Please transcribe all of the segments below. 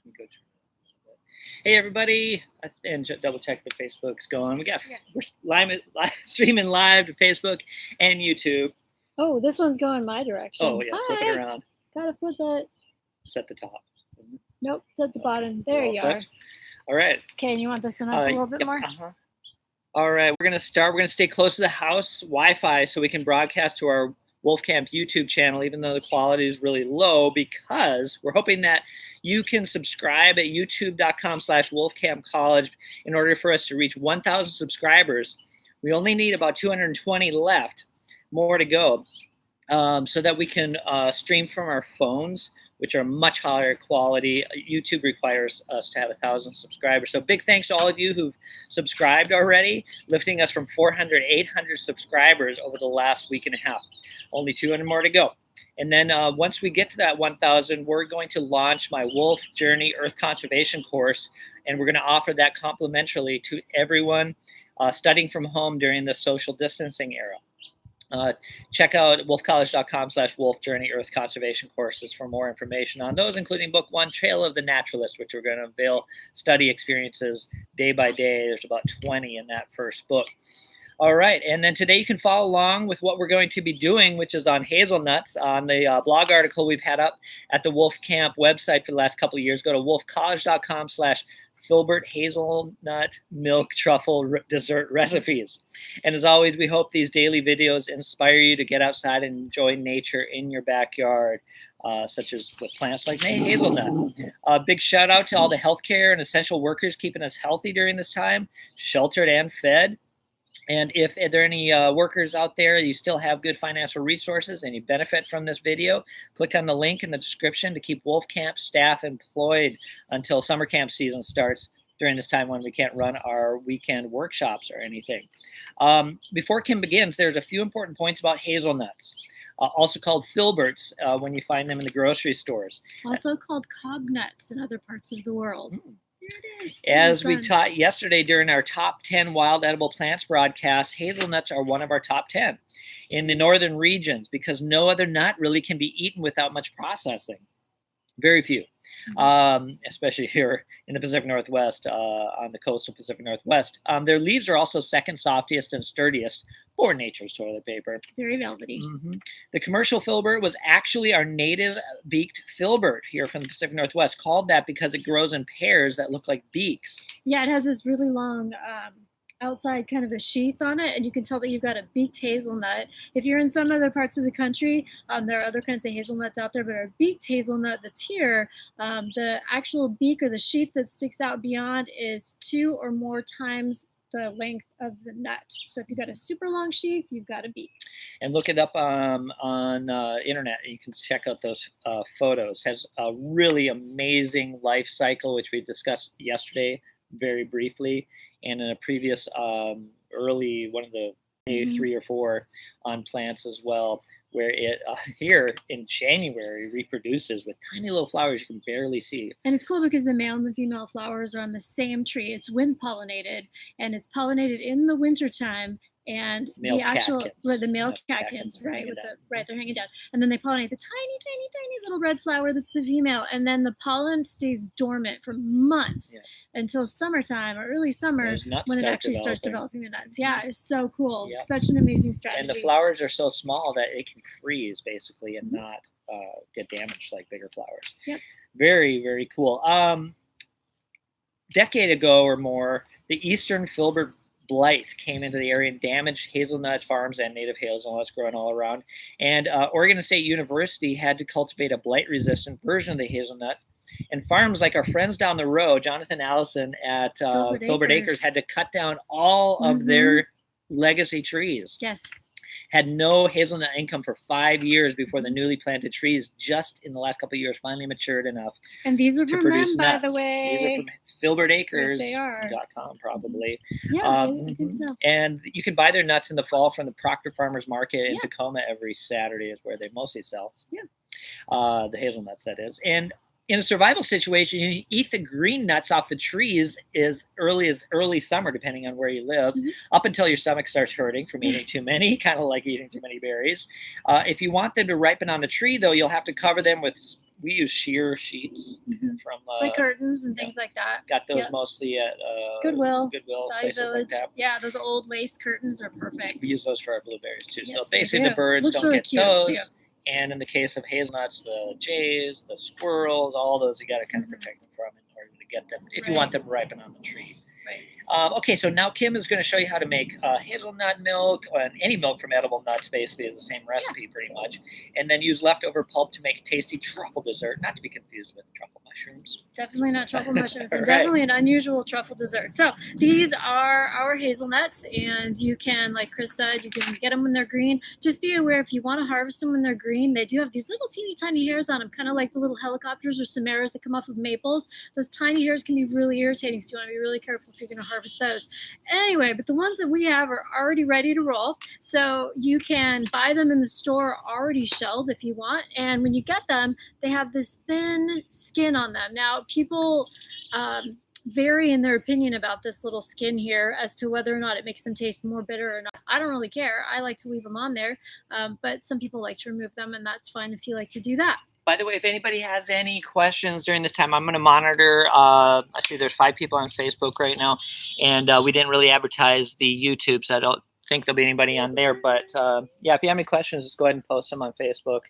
Go. Hey everybody, and double check that Facebook's going. We're live streaming live to Facebook and YouTube. Oh, this one's going my direction. Oh yeah, flip it around. Gotta flip it. It's at the top. Nope, it's at the bottom. There you are. All right. Okay, and you want this one up a little bit more? All right, we're gonna start. We're gonna stay close to the house Wi-Fi so we can broadcast to our Wolf Camp YouTube channel, even though the quality is really low, because we're hoping that you can subscribe at youtube.com/wolfcampcollege in order for us to reach 1,000 subscribers. We only need about 220 left, more to go, so that we can stream from our phones, which are much higher quality. YouTube requires us to have 1,000 subscribers. So big thanks to all of you who've subscribed already, lifting us from 400 to 800 subscribers over the last week and a half. Only 200 more to go. And then once we get to that 1,000, we're going to launch my Wolf Journey Earth Conservation course, and we're going to offer that complimentarily to everyone studying from home during the social distancing era. Check out wolfcollege.com/Wolf Journey Earth Conservation courses for more information on those, including book 1, Trail of the Naturalist, which we're going to unveil study experiences day by day. There's about 20 in that first book. All right, and then today you can follow along with what we're going to be doing, which is on hazelnuts, on the blog article we've had up at the Wolf Camp website for the last couple of years. Go to wolfcollege.com/Filbert Hazelnut Milk Truffle Dessert Recipes. And as always, we hope these daily videos inspire you to get outside and enjoy nature in your backyard, such as with plants like hazelnut. Big shout out to all the healthcare and essential workers keeping us healthy during this time, sheltered and fed. And if there are any workers out there, you still have good financial resources and you benefit from this video, click on the link in the description to keep Wolf Camp staff employed until summer camp season starts during this time when we can't run our weekend workshops or anything. Before Kim begins, there's a few important points about hazelnuts, also called filberts when you find them in the grocery stores. Also called cob nuts in other parts of the world. As we taught yesterday during our top 10 wild edible plants broadcast, hazelnuts are one of our top 10 in the northern regions because no other nut really can be eaten without much processing. Very few, especially here in the Pacific Northwest, on the coastal Pacific Northwest. Their leaves are also second softiest and sturdiest for nature's toilet paper. Very velvety. The commercial filbert was actually our native beaked filbert here from the Pacific Northwest, called that because it grows in pairs that look like beaks. Yeah, it has this really long outside kind of a sheath on it, and you can tell that you've got a beaked hazelnut. If you're in some other parts of the country, there are other kinds of hazelnuts out there, but our beaked hazelnut that's here, the actual beak or the sheath that sticks out beyond is 2 or more times the length of the nut. So if you've got a super long sheath, you've got a beak. And look it up on internet. You can check out those photos. Has a really amazing life cycle, which we discussed yesterday very briefly, and in a previous early one of the day 3 or 4 on plants as well, where it here in January reproduces with tiny little flowers you can barely see. And it's cool because the male and the female flowers are on the same tree. It's wind pollinated, and it's pollinated in the wintertime. And male the actual catkins. the male catkins, right, with they're hanging down, and then they pollinate the tiny little red flower that's the female, and then the pollen stays dormant for months until summertime or early summer when it actually starts developing the nuts. Yeah, it's so cool. Such an amazing strategy. And the flowers are so small that it can freeze basically and not get damaged like bigger flowers. Very, very cool. Decade ago or more, the eastern filbert blight came into the area and damaged hazelnut farms and native hazelnuts growing all around. And Oregon State University had to cultivate a blight-resistant version of the hazelnut. And farms like our friends down the road, Jonathan Allison at Filbert Acres, had to cut down all of their legacy trees. Had no hazelnut income for 5 years before the newly planted trees just in the last couple of years finally matured enough. And these are from them, by the way. These are from filbertacres.com probably. I think so. And you can buy their nuts in the fall from the Proctor Farmers Market in Tacoma every Saturday is where they mostly sell. The hazelnuts, that is. And in a survival situation, you eat the green nuts off the trees as early summer, depending on where you live, up until your stomach starts hurting from eating too many, kind of like eating too many berries. If you want them to ripen on the tree, though, you'll have to cover them with we use sheer sheets from like curtains and things like that. Got those mostly at Goodwill, places like that. Yeah, those old lace curtains are perfect. We use those for our blueberries too. Yes, so basically, the birds don't really get those. And in the case of hazelnuts, the jays, the squirrels, all those you got to kind of protect them from in order to get them if you want them to ripen on the tree. Right. Okay, so now Kim is going to show you how to make hazelnut milk, and any milk from edible nuts basically is the same recipe pretty much, and then use leftover pulp to make a tasty truffle dessert, not to be confused with truffle mushrooms. Definitely not truffle mushrooms, and definitely an unusual truffle dessert. So these are our hazelnuts, and you can, like Chris said, you can get them when they're green. Just be aware if you want to harvest them when they're green, they do have these little teeny tiny hairs on them, kind of like the little helicopters or samaras that come off of maples. Those tiny hairs can be really irritating, so you want to be really careful if you're going to harvest those. Anyway, but the ones that we have are already ready to roll, so you can buy them in the store already shelled if you want, and when you get them, they have this thin skin on them. Now, people vary in their opinion about this little skin here as to whether or not it makes them taste more bitter or not. I don't really care. I like to leave them on there, but some people like to remove them, and that's fine if you like to do that. By the way, if anybody has any questions during this time, I'm going to monitor. I see there's 5 people on Facebook right now, and we didn't really advertise the YouTube, so I don't think there'll be anybody on there. But yeah, if you have any questions, just go ahead and post them on Facebook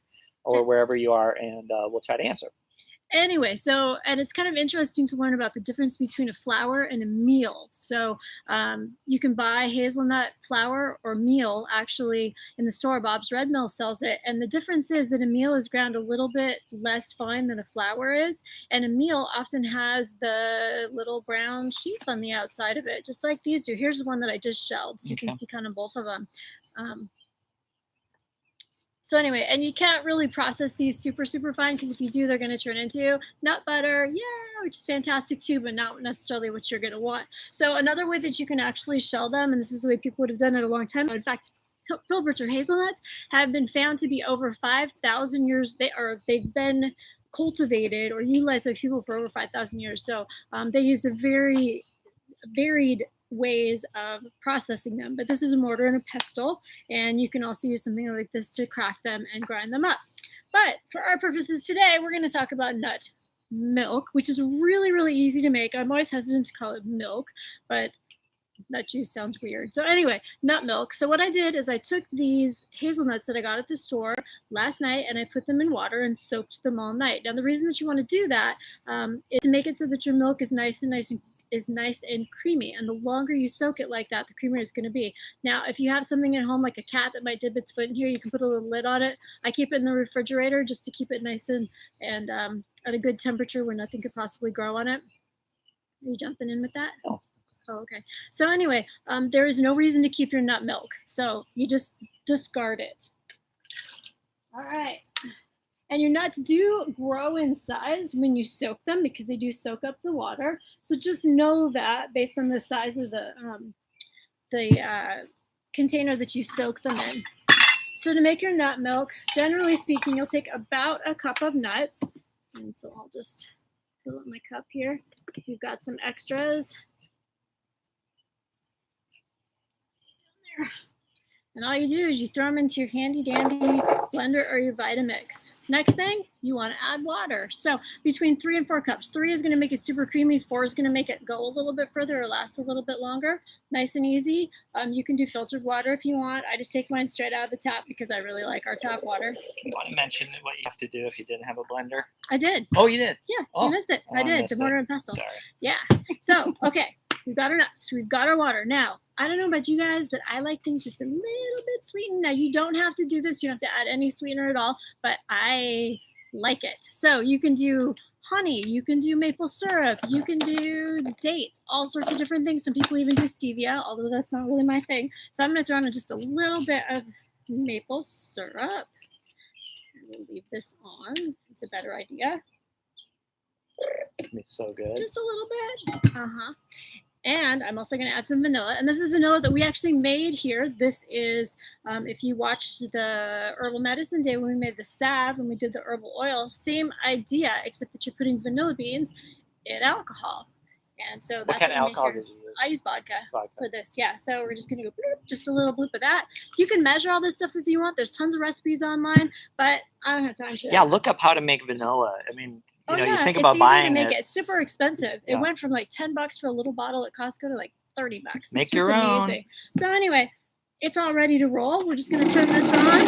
or wherever you are, and we'll try to answer. Anyway, so, and it's kind of interesting to learn about the difference between a flour and a meal. So you can buy hazelnut flour or meal actually in the store. Bob's Red Mill sells it. And the difference is that a meal is ground a little bit less fine than a flour is. And a meal often has the little brown sheath on the outside of it, just like these do. Here's the one that I just shelled. So you can see kind of both of them. So anyway, and you can't really process these super fine, because if you do, they're going to turn into nut butter, which is fantastic too, but not necessarily what you're going to want. So another way that you can actually shell them, and this is the way people would have done it a long time. In fact, filberts or hazelnuts have been found to be over 5,000 years. They've been cultivated or utilized by people for over 5,000 years. So they use a very varied ways of processing them, but this is a mortar and a pestle, and you can also use something like this to crack them and grind them up. But for our purposes today, we're going to talk about nut milk, which is really easy to make. I'm always hesitant to call it milk, but nut juice sounds weird. So anyway, nut milk. So what I did is I took these hazelnuts that I got at the store last night, and I put them in water and soaked them all night. Now the reason that you want to do that is to make it so that your milk is nice and creamy, and the longer you soak it like that, the creamier it's going to be. Now, if you have something at home like a cat that might dip its foot in here, you can put a little lid on it. I keep it in the refrigerator just to keep it nice and at a good temperature where nothing could possibly grow on it. Are you jumping in with that? No. Oh, okay. So anyway, there is no reason to keep your nut milk, so you just discard it. All right. And your nuts do grow in size when you soak them, because they do soak up the water. So just know that based on the size of the container that you soak them in. So to make your nut milk, generally speaking, you'll take about a cup of nuts. And so I'll just fill up my cup here. You've got some extras. There. And all you do is you throw them into your handy dandy blender or your Vitamix. Next thing, you want to add water. So between 3 and 4 cups. 3 is going to make it super creamy. 4 is going to make it go a little bit further or last a little bit longer. Nice and easy. You can do filtered water if you want. I just take mine straight out of the tap because I really like our tap water. You want to mention what you have to do if you didn't have a blender? I did. Oh, you did? Yeah, you missed it. I did. The mortar and pestle. Sorry. Yeah. So, okay. We've got our nuts. We've got our water. Now, I don't know about you guys, but I like things just a little bit sweetened. Now, you don't have to do this. You don't have to add any sweetener at all, but I like it. So you can do honey. You can do maple syrup. You can do dates, all sorts of different things. Some people even do stevia, although that's not really my thing. So I'm going to throw in just a little bit of maple syrup. And we'll leave this on. It's a better idea. It's so good. Just a little bit. And I'm also going to add some vanilla. And this is vanilla that we actually made here. This is, if you watched the Herbal Medicine Day when we made the salve and we did the herbal oil, same idea, except that you're putting vanilla beans in alcohol. And so that's what kind of alcohol did you use? I use vodka Vodka. for this. Yeah, so we're just gonna go bloop, just a little bloop of that. You can measure all this stuff if you want. There's tons of recipes online, but I don't have time for that. Yeah, look up how to make vanilla. I mean, you know, you think it's about easier buying to make it. It's super expensive. Yeah. It went from like $10 for a little bottle at Costco to like $30. Make it's your just own. amazing. So anyway, it's all ready to roll. We're just gonna turn this on.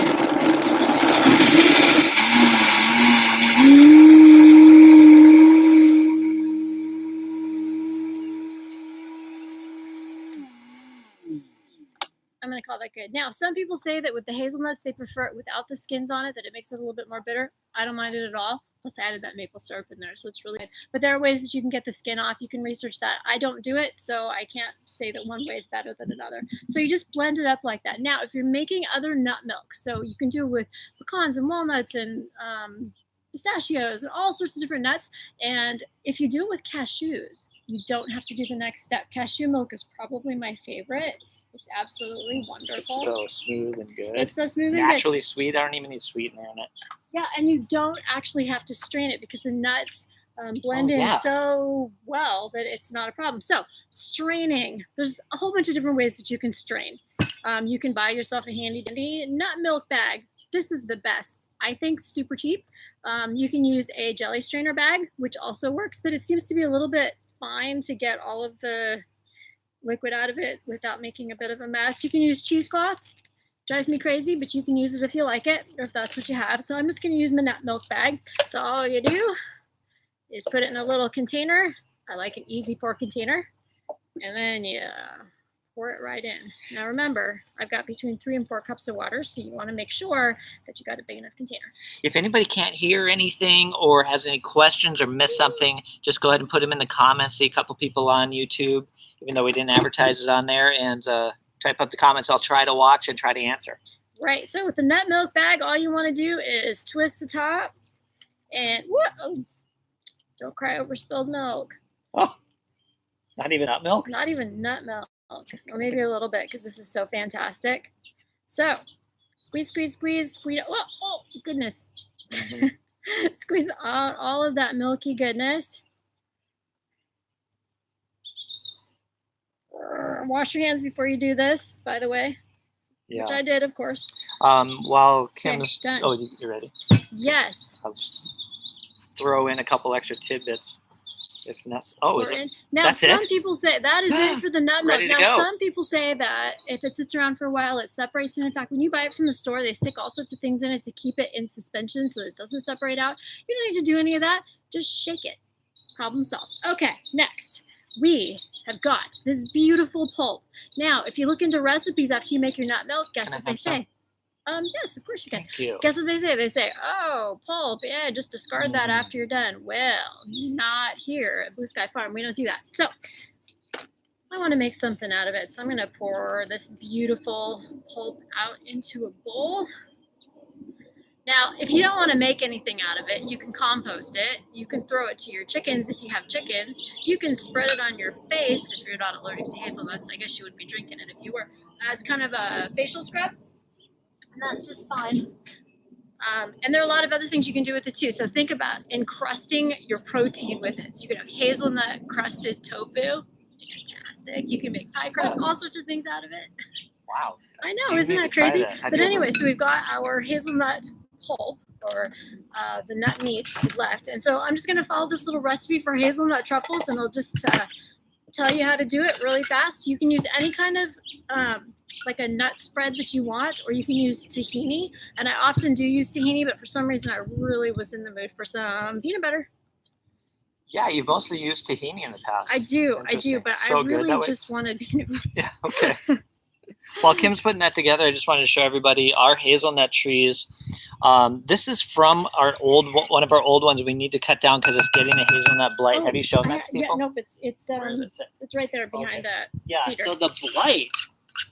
I'm gonna call that good. Now, some people say that with the hazelnuts, they prefer it without the skins on it, that it makes it a little bit more bitter. I don't mind it at all. Plus, I added that maple syrup in there, so it's really good. But there are ways that you can get the skin off. You can research that. I don't do it, so I can't say that one way is better than another. So you just blend it up like that. Now, if you're making other nut milk, so you can do it with pecans and walnuts and pistachios and all sorts of different nuts. And if you do it with cashews, you don't have to do the next step. Cashew milk is probably my favorite. It's absolutely wonderful. So smooth and good. It's so smooth and naturally sweet. I don't even need sweetener in it. Yeah, and you don't actually have to strain it because the nuts blend in so well that it's not a problem. So straining, there's a whole bunch of different ways that you can strain. You can buy yourself a handy dandy nut milk bag. This is the best. I think super cheap. You can use a jelly strainer bag, which also works, but it seems to be a little bit fine to get all of the liquid out of it without making a bit of a mess. You can use cheesecloth. Drives me crazy, but you can use it if you like it or if that's what you have. So I'm just going to use my nut milk bag. So all you do is put it in a little container. I like an easy pour container. And then you pour it right in. Now remember, I've got between 3 and 4 cups of water, so you want to make sure that you got a big enough container. If anybody can't hear anything or has any questions or missed something, just go ahead and put them in the comments. See a couple people on YouTube, even though we didn't advertise it on there, and type up the comments. I'll try to watch and try to answer. Right. So with the nut milk bag, all you want to do is twist the top and whoa, don't cry over spilled milk. Oh, not even nut milk? Not even nut milk. Or maybe a little bit because this is so fantastic. So squeeze, squeeze, squeeze, squeeze. Oh goodness. Mm-hmm. Squeeze out all of that milky goodness. Wash your hands before you do this, by the way. Yeah. Which I did, of course. While Kim's... done. Oh, you're ready? Yes. I'll just throw in a couple extra tidbits. If not, oh, is it? Now, that's some it? people say that is it for the nut milk. Ready to now, go. some people say that if it sits around for a while, it separates. And in fact, when you buy it from the store, they stick all sorts of things in it to keep it in suspension so that it doesn't separate out. You don't need to do any of that. Just shake it. Problem solved. Okay, next. We have got this beautiful pulp. Now, if you look into recipes after you make your nut milk, guess what they say? Yes, of course you can. Thank you. Guess what they say? They say, oh, pulp, yeah, just discard that after you're done. Well, not here at Blue Sky Farm. We don't do that. So I want to make something out of it. So I'm going to pour this beautiful pulp out into a bowl. Now, if you don't want to make anything out of it, you can compost it. You can throw it to your chickens if you have chickens. You can spread it on your face if you're not allergic to hazelnuts. I guess you wouldn't be drinking it if you were. As kind of a facial scrub. And that's just fine. And there are a lot of other things you can do with it too. So think about encrusting your protein with it. So you can have hazelnut crusted tofu. Fantastic. You can make pie crust, all sorts of things out of it. Wow. I know, isn't that crazy? But anyway, so we've got our hazelnut pulp or the nut meats left. And so I'm just going to follow this little recipe for hazelnut truffles, and I'll just tell you how to do it really fast. You can use any kind of like a nut spread that you want, or you can use tahini. And I often do use tahini, but for some reason I really was in the mood for some peanut butter. Yeah, you've mostly used tahini in the past. I do, but so I really just wanted peanut butter. Yeah, okay. While Kim's putting that together, I just wanted to show everybody our hazelnut trees. This is from our one of our old ones. We need to cut down because it's getting a hazelnut blight. Have you shown that to people? Yeah, no, it's right there behind that cedar. So the blight,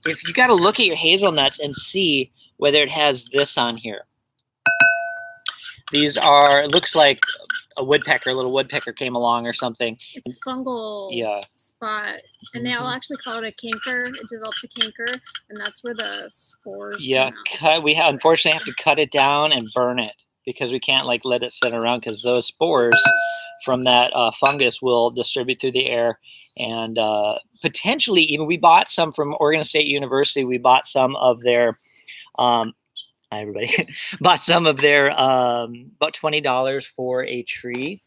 if you got to look at your hazelnuts and see whether it has this on here. These are, it looks like a little woodpecker came along or something. It's a fungal spot. And they all actually call it a canker. It develops a canker, and that's where the spores come out. We unfortunately have to cut it down and burn it. because we can't like let it sit around, because those spores from that fungus will distribute through the air, and potentially even, we bought some from Oregon State University. We bought some of their hi everybody bought some of their about $20 for a tree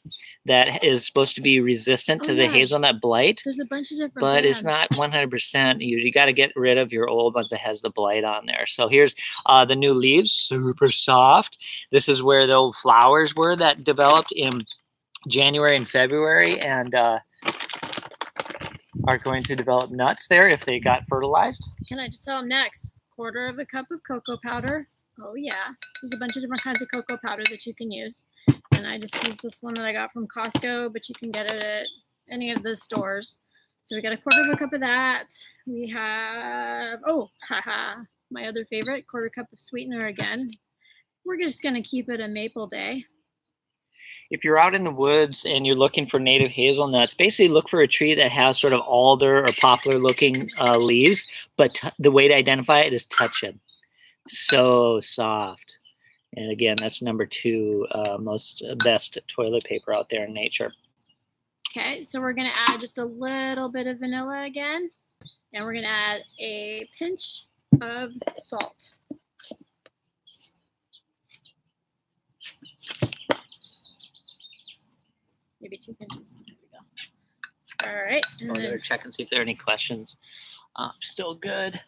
that is supposed to be resistant to the hazelnut blight. There's a bunch of different but brands. It's not 100%. You got to get rid of your old ones that has the blight on there. So here's the new leaves, super soft. This is where the old flowers were that developed in January and February, and are going to develop nuts there if they got fertilized. Can I just tell them next? 1/4 cup of cocoa powder. Oh yeah, there's a bunch of different kinds of cocoa powder that you can use. And I just used this one that I got from Costco, but you can get it at any of the stores. So we got 1/4 cup of that. We have, my other favorite, 1/4 cup of sweetener again. We're just gonna keep it a maple day. If you're out in the woods and you're looking for native hazelnuts, basically look for a tree that has sort of alder or poplar looking leaves, but the way to identify it is touch it. So soft. And again, that's number 2 best toilet paper out there in nature. Okay, so we're gonna add just a little bit of vanilla again, and we're gonna add a pinch of salt. Maybe 2 pinches. There we go. All right. I'll go check and see if there are any questions. Still good.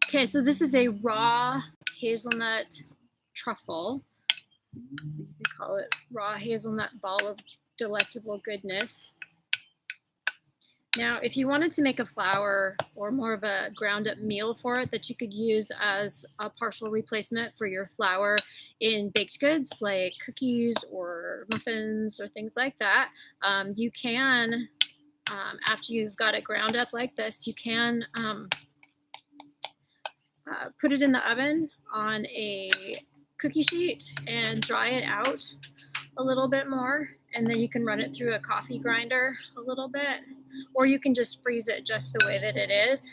Okay, so this is a raw hazelnut truffle. We call it raw hazelnut ball of delectable goodness. Now, if you wanted to make a flour or more of a ground up meal for it that you could use as a partial replacement for your flour in baked goods like cookies or muffins or things like that, you can, after you've got it ground up like this, you can put it in the oven on a cookie sheet and dry it out a little bit more, and then you can run it through a coffee grinder a little bit, or you can just freeze it just the way that it is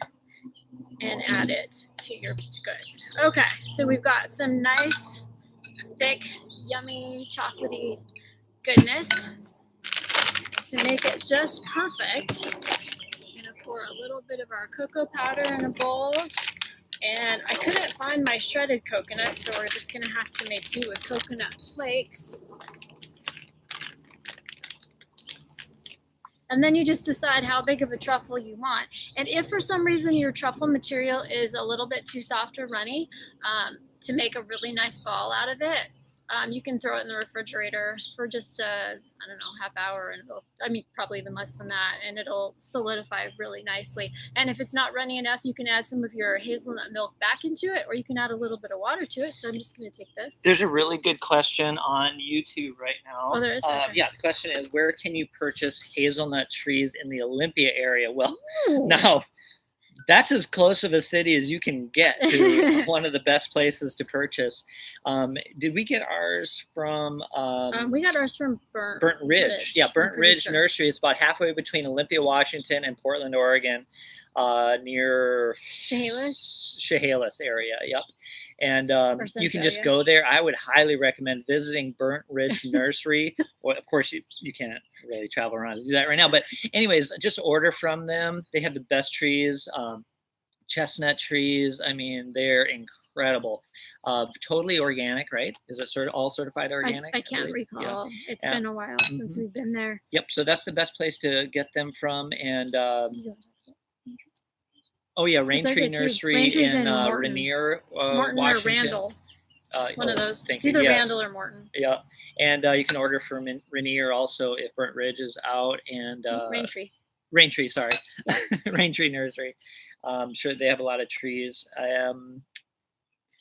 and add it to your baked goods. Okay, so we've got some nice, thick, yummy, chocolatey goodness. To make it just perfect, I'm gonna pour a little bit of our cocoa powder in a bowl. And I couldn't find my shredded coconut, so we're just gonna have to make do with coconut flakes. And then you just decide how big of a truffle you want. And if for some reason your truffle material is a little bit too soft or runny, to make a really nice ball out of it, you can throw it in the refrigerator for just I don't know, half hour, and it'll, I mean, probably even less than that, and it'll solidify really nicely. And if it's not runny enough, you can add some of your hazelnut milk back into it, or you can add a little bit of water to it. So I'm just going to take this. There's a really good question on YouTube right now. Oh, there is? Okay. Yeah, the question is, where can you purchase hazelnut trees in the Olympia area? Well, no. That's as close of a city as you can get to one of the best places to purchase. Did we get ours from? We got ours from Burnt Ridge. Yeah, Burnt Ridge Nursery. It's about halfway between Olympia, Washington, and Portland, Oregon, near Chehalis area. Yep. And you can just go there. I would highly recommend visiting Burnt Ridge Nursery. Well, of course, you can't really travel around and do that right now. But anyways, just order from them. They have the best trees, chestnut trees. I mean, they're incredible. Totally organic, right? Is it all certified organic? I can't recall. Yeah. It's been a while since we've been there. Yep. So that's the best place to get them from. And oh yeah, Raintree Nursery in Rainier, Morton Washington. Or Randall. One of those. It's either Randall or Morton. Yeah, and you can order from Rainier also if Burnt Ridge is out, and Raintree, sorry, Raintree Nursery. Sure, they have a lot of trees.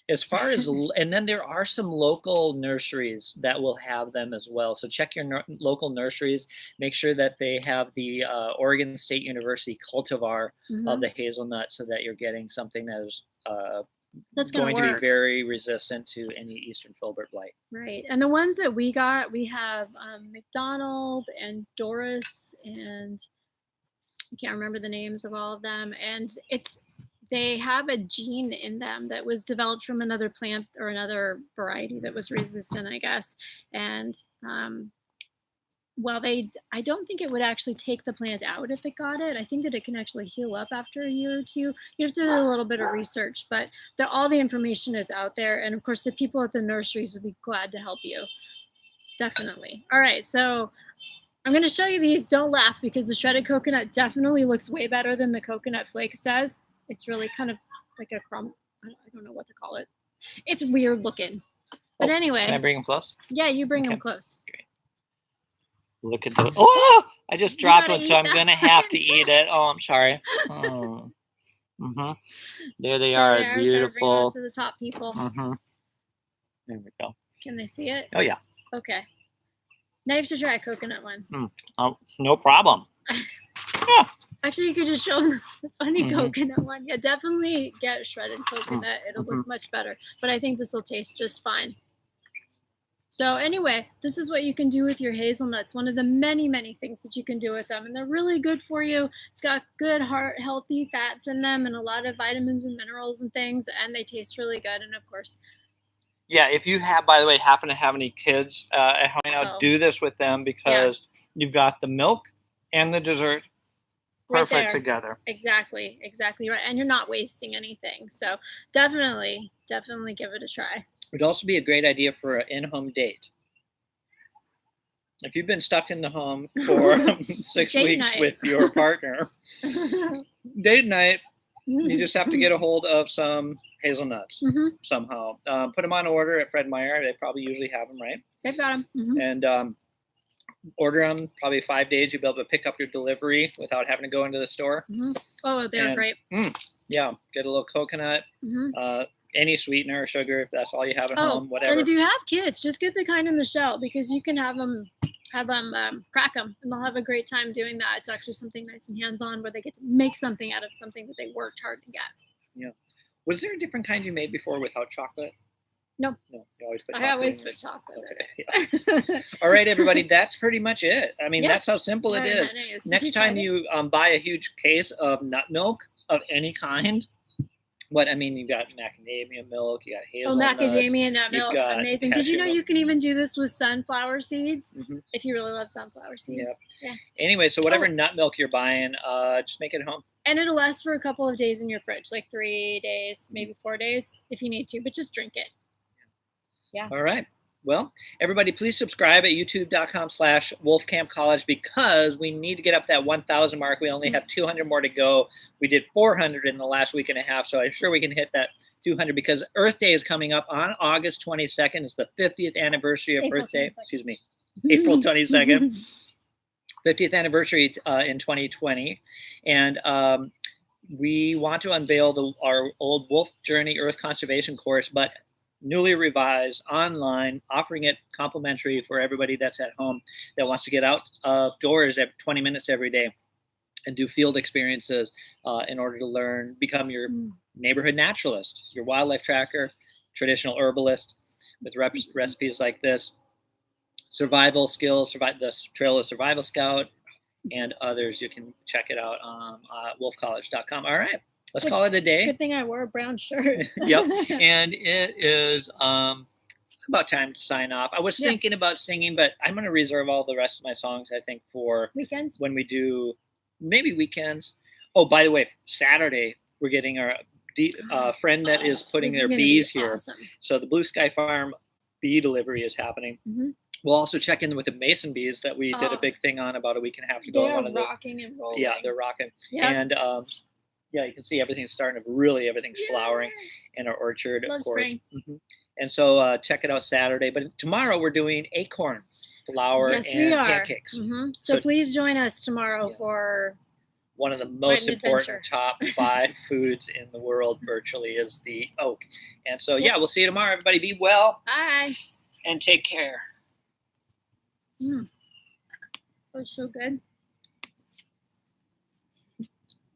As far as, and then there are some local nurseries that will have them as well. So check your local nurseries. Make sure that they have the Oregon State University cultivar of the hazelnut, so that you're getting something that is that's going to be very resistant to any eastern filbert blight. Right, and the ones that we got, we have McDonald and Doris, and I can't remember the names of all of them, and they have a gene in them that was developed from another plant or another variety that was resistant, I guess. And well, I don't think it would actually take the plant out if it got it. I think that it can actually heal up after a year or two. You have to do a little bit of research, but all the information is out there. And of course, the people at the nurseries would be glad to help you. Definitely. All right, so I'm going to show you these. Don't laugh, because the shredded coconut definitely looks way better than the coconut flakes does. It's really kind of like a crumb. I don't know what to call it. It's weird looking. But anyway. Can I bring them close? Yeah, you bring them close. Great. Look at the. Oh, I just dropped one, so I'm going to have to eat it. Oh, I'm sorry. Oh. There they are. Beautiful. To the top, people. There we go. Can they see it? Oh, yeah. Okay. Now you have to try a coconut one. Oh, no problem. Yeah. Actually, you could just show them the funny coconut one. Yeah, definitely get shredded coconut. It'll look much better. But I think this will taste just fine. So anyway, this is what you can do with your hazelnuts. One of the many, many things that you can do with them. And they're really good for you. It's got good, heart, healthy fats in them and a lot of vitamins and minerals and things. And they taste really good. And of course, yeah, if you have, by the way, happen to have any kids at home, do this with them, because you've got the milk and the dessert perfect together. Exactly right. And you're not wasting anything. So definitely give it a try. It would also be a great idea for an in-home date. If you've been stuck in the home for 6 weeks with your partner, date night, you just have to get a hold of some hazelnuts somehow. Put them on order at Fred Meyer. They probably usually have them, right? They've got them. And order them. Probably 5 days. You'll be able to pick up your delivery without having to go into the store. Oh, they're great. Yeah, get a little coconut. Any sweetener or sugar, if that's all you have at home, whatever. And if you have kids, just get the kind in the shell, because you can have them crack them, and they'll have a great time doing that. It's actually something nice and hands-on, where they get to make something out of something that they worked hard to get. Yeah. Was there a different kind you made before without chocolate? No. No, you always put chocolate. I always put chocolate. Okay. All right, everybody, that's pretty much it. I mean, that's how simple it is. Next time you buy a huge case of nut milk of any kind, you got macadamia milk, you got hazelnuts. Macadamia nut milk, amazing. Did you know you can even do this with sunflower seeds? If you really love sunflower seeds. Yeah. Anyway, so whatever nut milk you're buying, just make it at home. And it'll last for a couple of days in your fridge, like 3 days, maybe 4 days if you need to, but just drink it. Yeah. All right. Well, everybody, please subscribe at youtube.com/wolfcampcollege, because we need to get up that 1,000 mark. We only have 200 more to go. We did 400 in the last week and a half, so I'm sure we can hit that 200, because Earth Day is coming up on August 22nd. It's the 50th anniversary of Earth Day. Excuse me, April 22nd. 50th anniversary in 2020. And we want to unveil our old Wolf Journey Earth Conservation course, but newly revised, online, offering it complimentary for everybody that's at home that wants to get outdoors at 20 minutes every day and do field experiences in order to learn, become your neighborhood naturalist, your wildlife tracker, traditional herbalist, with recipes like this, survival skills, the Trail of Survival Scout, and others. You can check it out on wolfcollege.com. All right. Let's call it a day. Good thing I wore a brown shirt. Yep. And it is about time to sign off. I was thinking about singing, but I'm going to reserve all the rest of my songs, I think, for weekends. When we do maybe weekends. Oh, by the way, Saturday, we're getting our friend that is putting their bees here. Awesome. So the Blue Sky Farm bee delivery is happening. We'll also check in with the mason bees that we did a big thing on about a week and a half ago. They're rocking and rolling. Yeah, they're rocking. Yep. And you can see everything's starting to everything's flowering in our orchard, of course. And so check it out Saturday. But tomorrow we're doing acorn flour and pancakes. So please join us tomorrow for one of the most important top 5 foods in the world virtually is the oak. And so, we'll see you tomorrow. Everybody be well. Bye. And take care. That was so good.